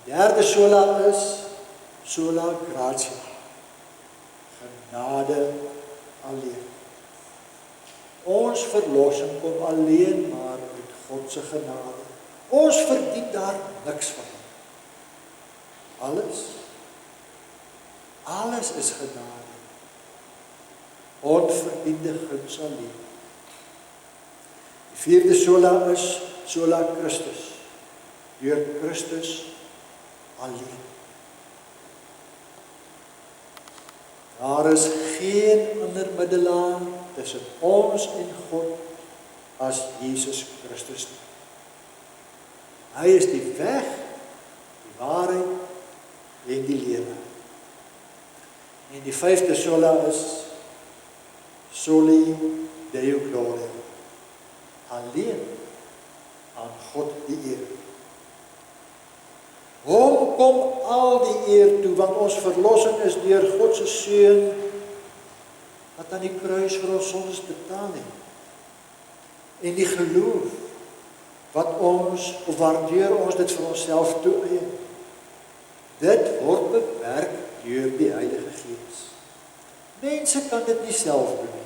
Derde sola is sola gratia. Genade alleen. Ons verlossing kom alleen maar uit God se genade. Ons verdien daar niks van. Alles is genade. Onverdiende guns alleen. Die vierde sola is sola Christus. Deur Christus alleen. Daar is geen ander middelaar tussen ons en God as Jesus Christus. Hy is die weg, die waarheid en die lewe. En die vyfde sola is soli Deo gloria. Alleen aan God die eer. Hom kom al die eer toe, want ons verlossing is deur God se seun wat aan die kruis vir ons sondes betaal het. En die geloof wat ons, of waardeur ons dit vir onsself toeëien. Dit word bewerk deur die Heilige Gees. Mense kan dit nie self doen nie.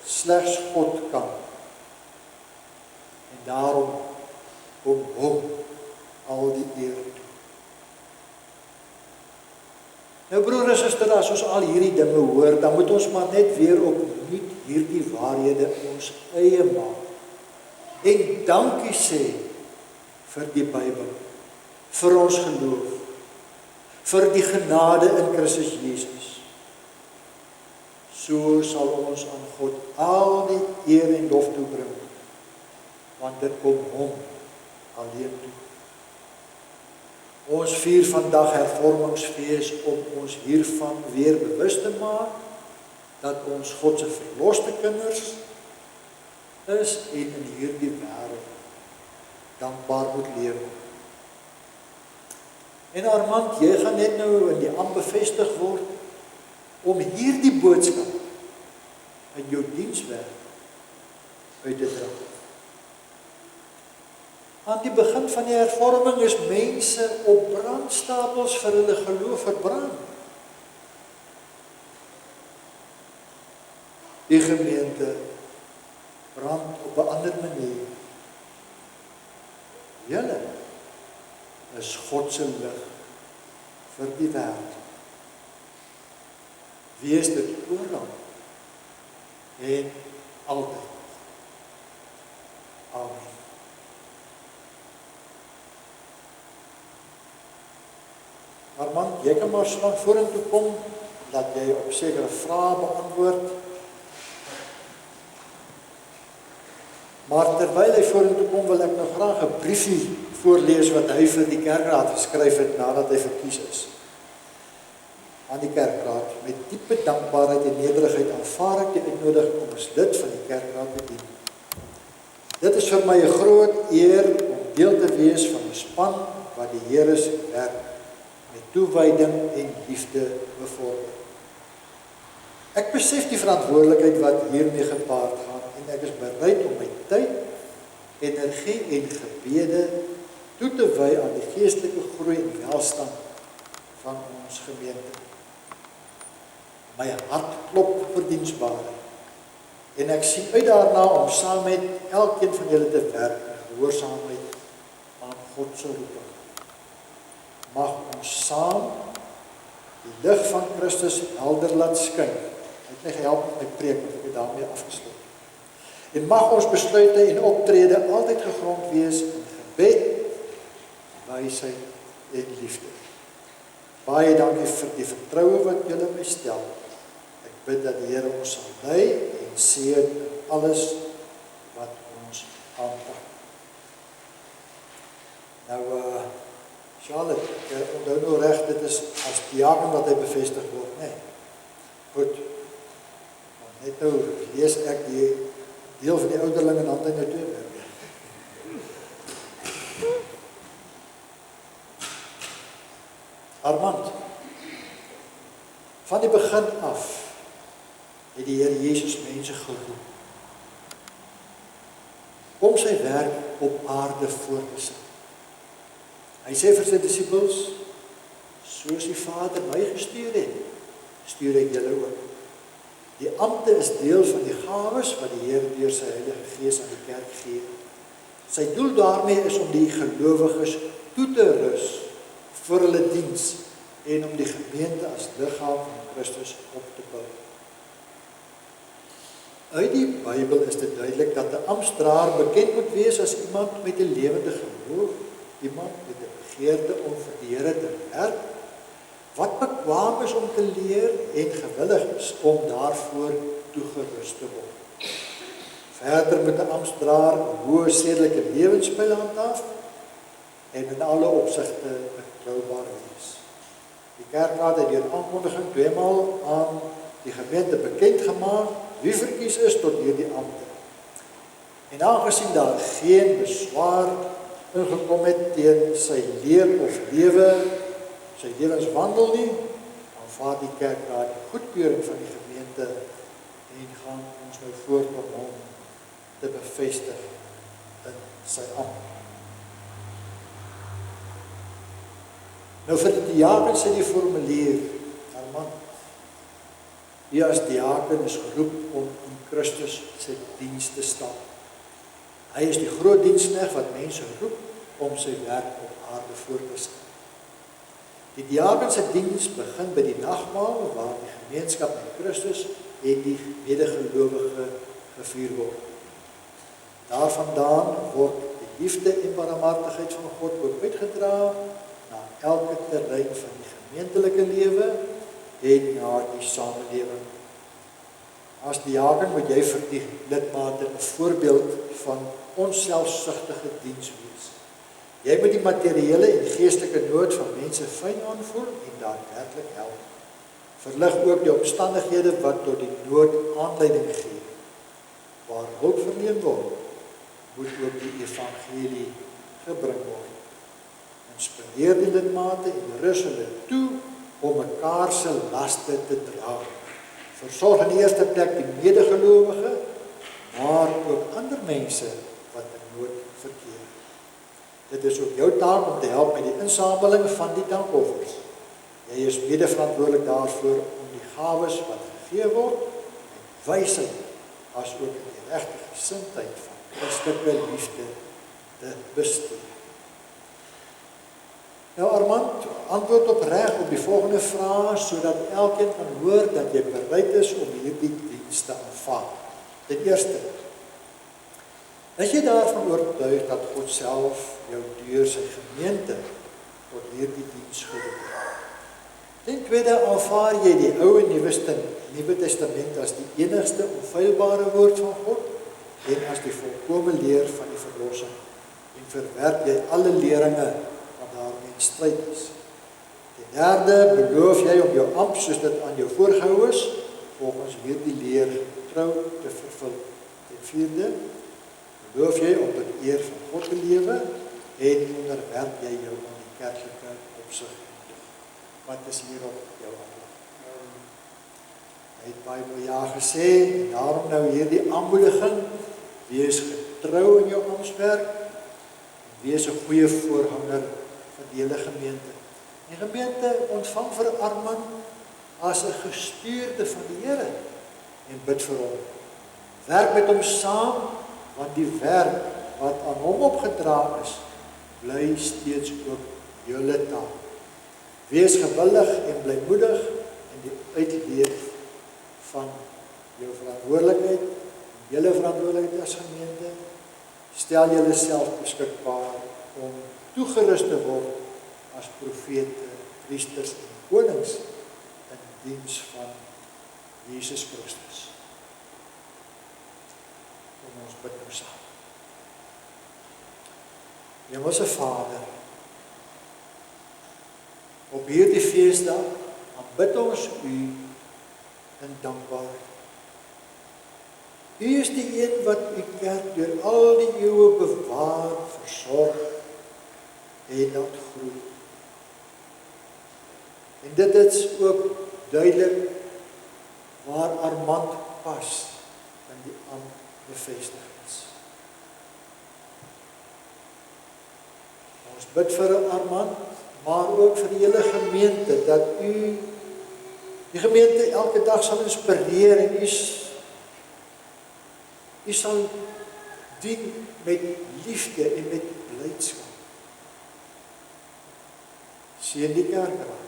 Slegs God kan. En daarom kom hom al die eer toe. Nou broer en suster, as ons al hierdie dinge hoor, dan moet ons maar net weer opnuut hierdie waarhede ons eie maak. En dankie sê vir die Bybel, vir ons geloof, vir die genade in Christus Jesus. So sal ons aan God al die eer en lof toebring, want dit kom hom alleen toe. Ons vier vandag hervormingsfees om ons hiervan weer bewus te maak, dat ons God se verloste kinders is en in hierdie wêreld dankbaar moet lewe. En Armand, jy gaan net nou in die ambt bevestig word om hierdie boodskap in jou dienswerk uit te dra. Aan die begin van die hervorming is mense op brandstapels vir hulle geloof verbrand. Die gemeente brand op 'n ander manier. Julle is God se lig vir die wêreld. Wees dit oral en altyd. Amen. Armand, jy kan maar so vorentoe kom, dat jy op sekere vrae beantwoord. Maar terwyl hy vorentoe kom, wil ek nou graag 'n briefie voorlees wat hy vir die kerkraad geskryf het nadat hy verkies is. Aan die kerkraad, met diepe dankbaarheid en nederigheid aanvaar ek die uitnodiging om as lid van die kerkraad te dien. Dit is vir my 'n groot eer om deel te wees van 'n span wat die Here se werk met toewyding en liefde bevorder. Ek besef die verantwoordelikheid wat hiermee gepaard gaan en ek is bereid om my tyd, energie en gebede toe te wy aan die geestelike groei en welstand van ons gemeente. My hart klop vir diensbaarheid en ek sien uit daarna om saam met elkeen van julle te werk in gehoorsaamheid aan God se roeping. Mag ons saam die lig van Christus helder laat skyn. Hy het my gehelp met my preek, want ek het daarmee afgesluit. En mag ons besluite en optrede altyd gegrond wees in gebed, wysheid en liefde. Baie dankie vir die vertroue wat julle my stel. Ek bid dat die Here ons sal lei en seën in alles wat ons aanpak. Nou, Charlotte, ek onthou nou reg, dit is as diaken wat hy bevestig word, nee. Goed. Want net nou lees ek die deel van die ouderlinge en dan nou toe. Armand, van die begin af het die Here Jesus mense geroep om sy werk op aarde voort te sit. Hy sê vir sy disippels, soos die Vader my gestuur het, stuur ek julle ook. Die ampte is deel van die gawes wat die Here deur sy Heilige Gees aan die kerk gee. Sy doel daarmee is om die gelowiges toe te rus vir hulle diens en om die gemeente as liggaam van Christus op te bou. Uit die Bybel is dit duidelik dat 'n amptdraer bekend moet wees as iemand met 'n lewende geloof, iemand met 'n begeerte om vir die Here te werk, wat bekwaam is om te leer en gewillig is om daarvoor toegerus te word. Verder moet 'n amptdraer 'n hoë sedelike lewenstyl handhaaf en in alle opsigte betroubaar wees. Die kerkraad het deur aankondiging tweemaal aan die gemeente bekend gemaak wie verkies is tot hierdie ampte. En aangesien daar geen beswaar ingekom het teen sy leer of lewe, sy lewenswandel nie, aanvaar die kerkraad die goedkeuring van die gemeente en gaan ons nou voort om hom te bevestig in sy ampt. Nou vir die diaken sê die formulier, Armand, wie as diaken is geroep om in Christus sy diens te staan. Hy is die groot diensknegt wat mense roep om sy werk op aarde voort te sit. Die diaken se diens begin by die nagmaal waar die gemeenskap met Christus en die medegelowige gevier word. Daarvandaan word die liefde en barmhartigheid van God ook uitgedra na elke terrein van die gemeentelike lewe en na die samelewing. As diaken moet jy vir die lidmate 'n voorbeeld van onselfsugtige diens wees. Jy moet die materiële en geestelike nood van mense fyn aanvoel en daadwerklik help. Verlig ook die omstandighede wat tot die nood aanleiding gee. Waar hulp verleen word, moet ook die evangelie gebring word. Inspireer die lidmate en rus hulle toe om mekaar se laste te dra. Versorg in die eerste plek die medegelowige, maar ook ander mense wat in nood verkeer. Dit is ook jou taak om te help met die insameling van die dankoffers. Jy is medeverantwoordelik daarvoor om die gawes wat gegee word met wysheid as ook in die regte gesindheid van Christelike liefde te bestuur. Nou Armand, antwoord opreg op die volgende vrae sodat elkeen kan hoor dat jy bereid is om hierdie diens te aanvaar. Ten eerste, is jy daarvan oortuig dat God self jou deur sy gemeente tot hierdie diens geroep het? Ten tweede, aanvaar jy die Ou en Nuwe Testament as die enigste onfeilbare woord van God en as die volkome leer van die verlossing en verwerp jy alle leringe wat daarmee in stryd is. Ten derde, beloof jy om jou ampt soos dit aan jou voorgehou is volgens hierdie leer getrou te vervul. Ten vierde, beloof jy om tot eer van God te lewe en onderwerp jy jou aan die kerklike opsig en tog. Wat is hierop jou antwoord? Hy het baie mooi ja gesê en daarom nou hierdie aanmoediging, wees getrou in jou amptswerk en wees 'n goeie voorganger vir die hele gemeente. Die gemeente ontvang vir Armand as 'n gestuurde van die Here en bid vir hom. Werk met hom saam, want die werk wat aan hom opgedra is, bly steeds ook julle taak. Wees gewillig en blymoedig in die uitleef van jou verantwoordelikheid, julle verantwoordelikheid as gemeente. Stel julleself beskikbaar om toegerus te word as profete, priesters en konings in diens van Jesus Christus. Kom ons bid nou saam. Hemelse Vader, op hierdie feesdag aanbid ons U in dankbaarheid. U is die een wat U kerk deur al die eeue bewaar, versorg en laat groei. En dit is ook duidelik waar Armand pas in die ambt bevestig is. Ons bid vir Armand, maar ook vir die hele gemeente, dat u die gemeente elke dag sal inspireer en u sal dien met liefde en met blydskap. Seën die kerkraad,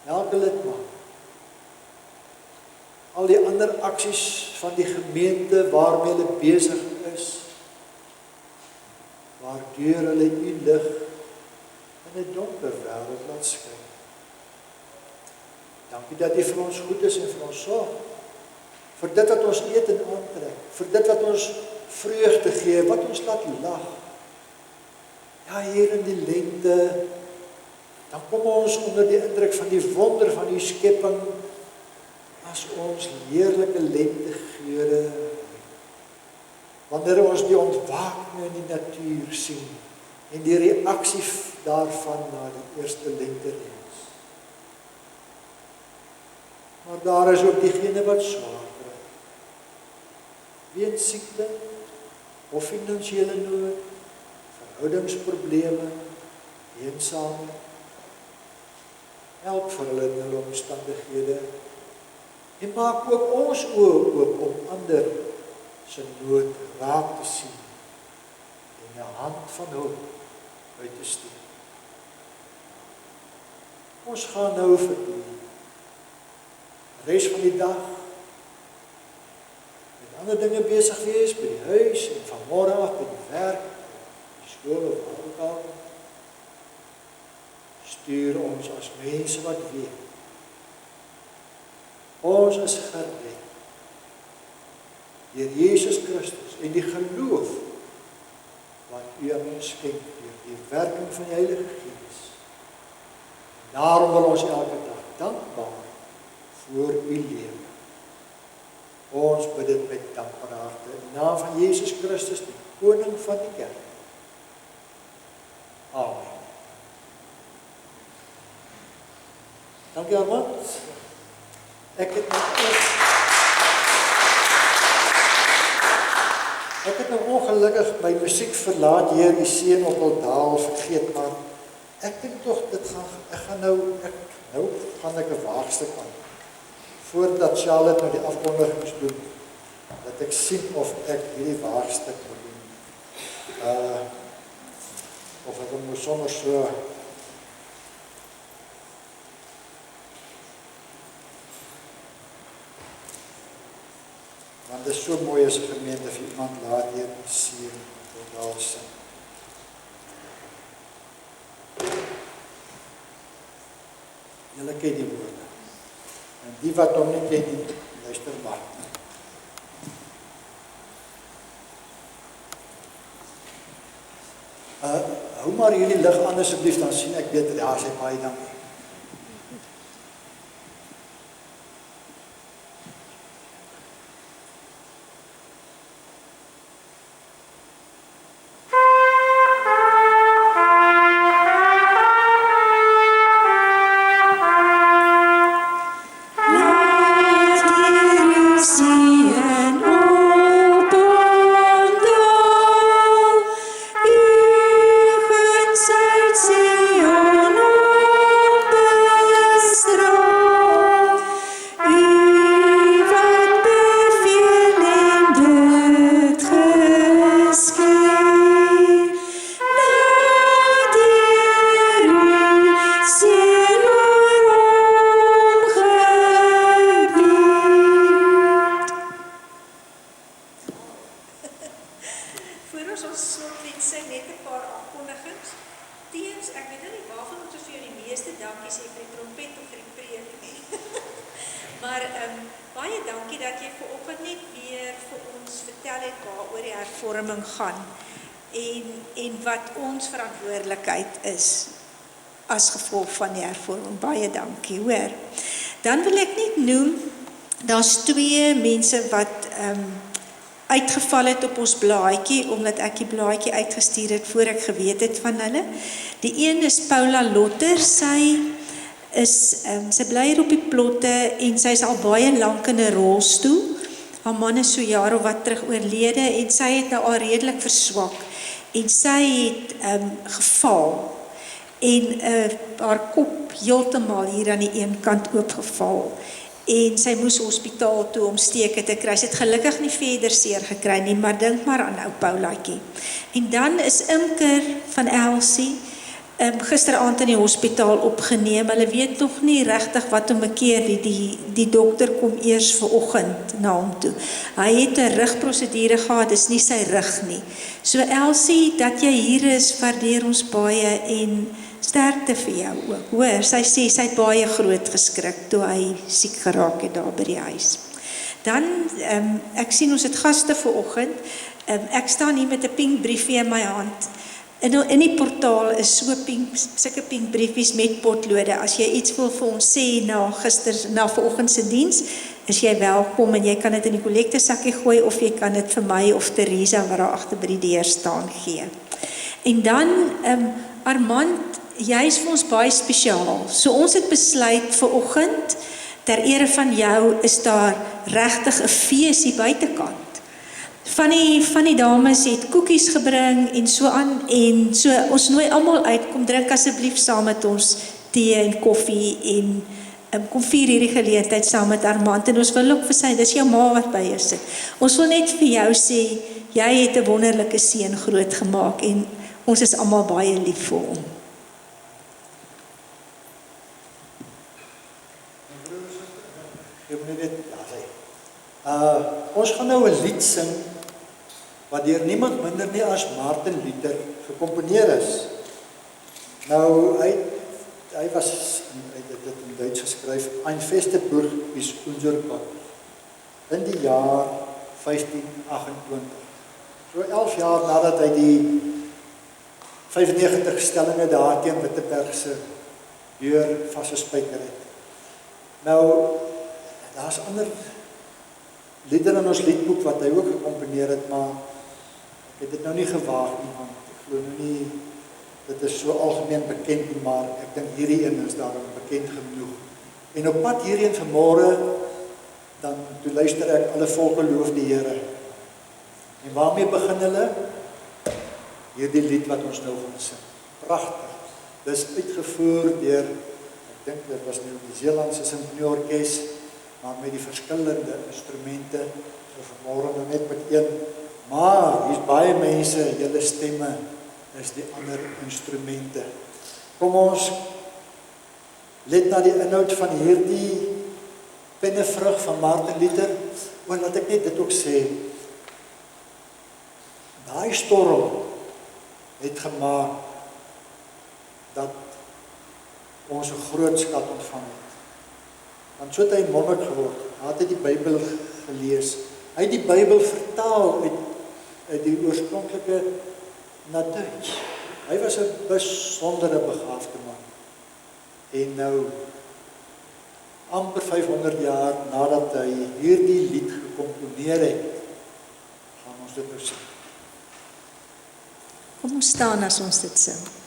elke lidmaat, al die ander aksies van die gemeente waarmee hulle besig is, waardeur hulle u lig in 'n donker wêreld laat skyn. Dankie dat u vir ons goed is en vir ons sorg, vir dit wat ons eet en aantrek, vir dit wat ons vreugde gee, wat ons laat lag. Ja, hier in die lente, dan kom ons onder die indruk van die wonder van die skepping, as ons heerlike lentegeure, wanneer ons die ontwaking in die natuur sien, en die reaksie daarvan na die eerste lentereëns. Maar daar is ook diegene wat swaar kry, weens siekte, of finansiële nood, verhoudingsprobleme, eensaamheid. Help vir hulle in hulle omstandighede, en maak ook ons oë oop om ander se nood raak te sien en 'n hand van hulp uit te steek. Ons gaan nou vir die res van die dag met ander dinge besig wees, by die huis en van môre af by die werk, die skool of waar ook al. Stuur ons as mense wat weet, ons is gered deur Jesus Christus en die geloof wat u aan ons skenk deur die werking van die Heilige Gees. Daarom wil ons elke dag dankbaar voor u lewe. Ons bid dit met dankbare harte in die naam van Jesus Christus, die koning van die kerk. Amen. Dankie Armand. Ek het nou ongelukkig my musiek verlaat hier, die seën op Aldaal vergeet, maar ek dink tog nou gaan ek 'n waagstuk aan. Voordat Charlotte nou die afkondigings doen, dat ek sien of ek hierdie waagstuk moet doen. Of ek moet sommer so want dit is so mooi as 'n gemeente vir iemand laat hier seën tot al sing. Julle ken die woorde. En die wat hom nie ken nie, luister maar. Hou maar hierdie lig aan asseblief, dan sien ek beter. Ja, sê baie dankie. As gevolg van die hervorming. Baie dankie, hoor. Dan wil ek net noem, daar's 2 mense wat uitgeval het op ons blaadjie, omdat ek die blaadjie uitgestuur het voor ek geweet het van hulle. Die een is Paula Lotter, sy bly hier op die plotte en sy is al baie lank in 'n rolstoel. Haar man is so jare of wat terug oorlede en sy het nou al redelik verswak. en sy het geval en haar kop heeltemal hier aan die een kant oopgeval en sy moes hospitaal toe om steke te kry. Sy het gelukkig nie verder seer gekry nie, maar dink maar aan ou Paulaatjie. En dan is Imker van Elsie gisteraand in die hospitaal opgeneem. Hulle weet nog nie regtig wat om 'n keer die dokter kom eers vanoggend na hom toe. Hy het 'n rugprosedure gehad, dis nie sy rug nie. So Elsie, dat jy hier is, waardeer ons baie en sterkte vir jou ook. Hoor, sy sê sy het baie groot geskrik toe hy siek geraak het daar by die huis. Dan, ek sien ons het gaste vanoggend. Ek staan hier met 'n pink briefie in my hand. In die portaal is sulke pink briefies met potlode. As jy iets wil vir ons sê na vanoggend se diens, is jy welkom en jy kan dit in die kollektesakkie gooi of jy kan dit vir my of Theresa wat daar agter by die deur staan gee. En dan, Armand, jy is vir ons baie spesiaal. So ons het besluit vanoggend, ter ere van jou is daar regtig 'n fees hier buitekant. Van die dames het koekies gebring en so aan en so ons nooi almal uit, kom drink asseblief saam met ons tee en koffie en kom vier hierdie geleentheid saam met Armand en ons wil ook vir sy, dis jou ma wat by jou sit. Ons wil net vir jou sê, jy het 'n wonderlike seun groot gemaak en ons is almal baie lief vir hom. Ons gaan nou 'n lied sing wat deur niemand minder nie as Martin Luther gekomponeer is. Nou, hy het dit in Duits geskryf, Ein feste Burg ist unser Gott, in die jaar 1528. So 11 jaar nadat hy die 95 stellinge daar teen Wittebergse deur vasgespijker het. Nou, daar's ander liedere in ons liedboek wat hy ook gekomponeer het, maar ek het dit nou nie gewaag nie, want ek glo nou nie, dit is so algemeen bekend nie, maar ek dink hierdie een is daarom bekend genoeg. En op pad hierheen vanmôre, dan toe luister ek, alle volke loof die Here. En waarmee begin hulle? Hierdie lied wat ons nou gaan sing. Pragtig. Dis uitgevoer deur, ek dink dit was nou die Zeelandse Sinfonieorkes, maar met die verskillende instrumente, so vanmôre nou net met een, maar hier's baie mense, julle stemme is die ander instrumente. Kom ons let na die inhoud van hierdie pennevrug van Martin Luther, maar laat ek net dit ook sê, daai storm het gemaak dat ons 'n groot skat ontvang het. Want so het hy monnik geword, hy het die Bybel gelees, hy het die Bybel vertaal uit die oorspronklike na Duits. Hy was 'n besondere begaafde man. En nou, amper 500 jaar nadat hy hierdie lied gekomponeer het, gaan ons dit nou sing. Kom ons staan as ons dit sing.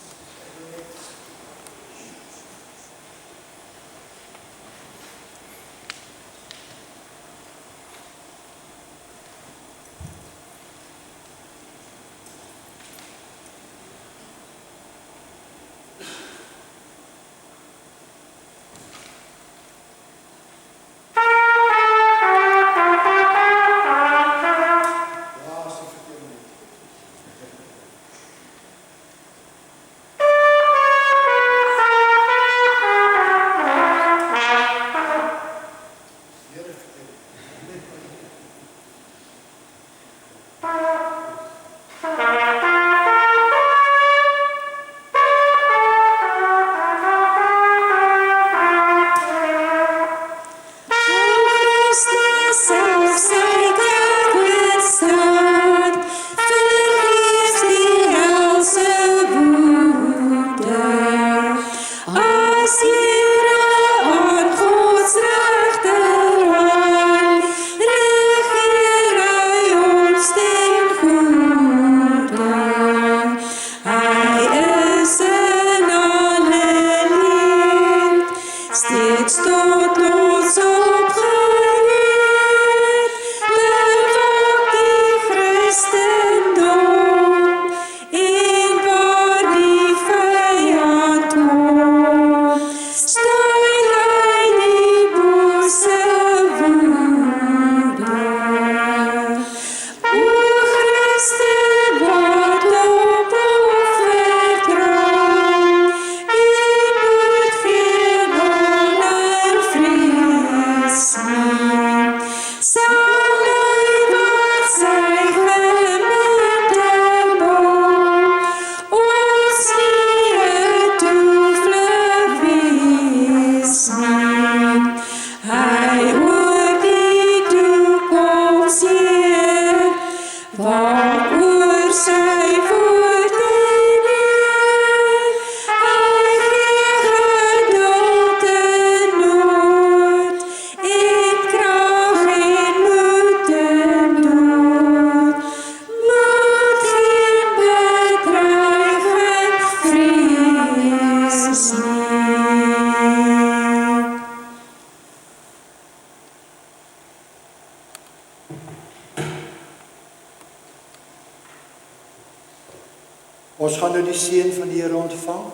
Ons gaan nou die seën van die Here ontvang.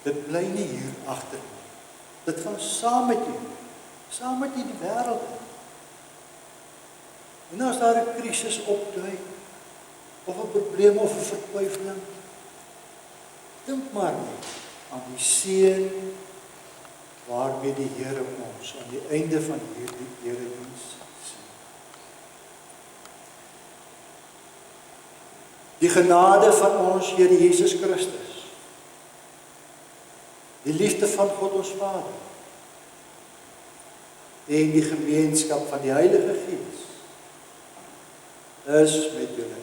Dit bly nie hier agter nie. Dit gaan saam met jy die wêreld in. En as daar 'n krisis opduik, of 'n probleem of 'n vertwyfeling, dink maar net aan die seën waarmee die Here ons aan die einde van hierdie erediens sien. Die genade van ons Here Jesus Christus, die liefde van God ons Vader, en die gemeenskap van die Heilige Gees is met julle